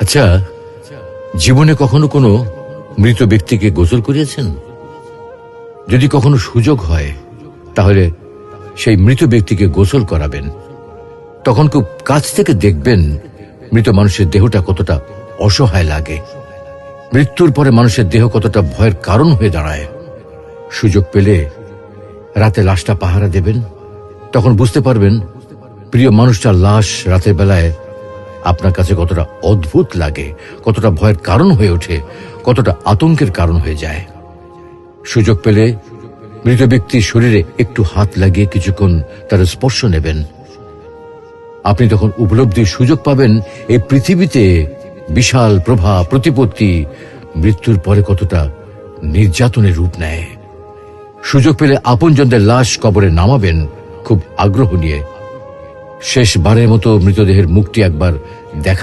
আচ্ছা, জীবনে কখনো কোনো মৃত ব্যক্তিকে গোসল করিয়েছেন? যদি কখনো সুযোগ হয় তাহলে সেই মৃত ব্যক্তিকে গোসল করাবেন। তখন খুব কাছ থেকে দেখবেন মৃত মানুষের দেহটা কতটা অসহায় লাগে, মৃত্যুর পরে মানুষের দেহ কতটা ভয়ের কারণ হয়ে দাঁড়ায়। সুযোগ পেলে রাতে লাশটা পাহারা দেবেন, তখন বুঝতে পারবেন প্রিয় মানুষটার লাশ রাতের বেলায় আপনার কাছে কতটা অদ্ভুত লাগে, কতটা ভয়ের কারণ হয়ে ওঠে, কতটা আতঙ্কের কারণ হয়ে যায়। সুযোগ পেলে মৃত ব্যক্তির শরীরে একটু হাত লাগিয়ে কিছুক্ষণ তার স্পর্শ নেবেন। আপনি তখন উপলব্ধির সুযোগ পাবেন এই পৃথিবীতে বিশাল প্রভাব প্রতিপত্তি মৃত্যুর পরে কতটা নির্যাতনের রূপ নেয়। সুযোগ পেলে আপনজনদের লাশ কবরে নামাবেন খুব আগ্রহ নিয়ে। শেষবারের মতো মৃতদেহের মুখটি একবার দেখা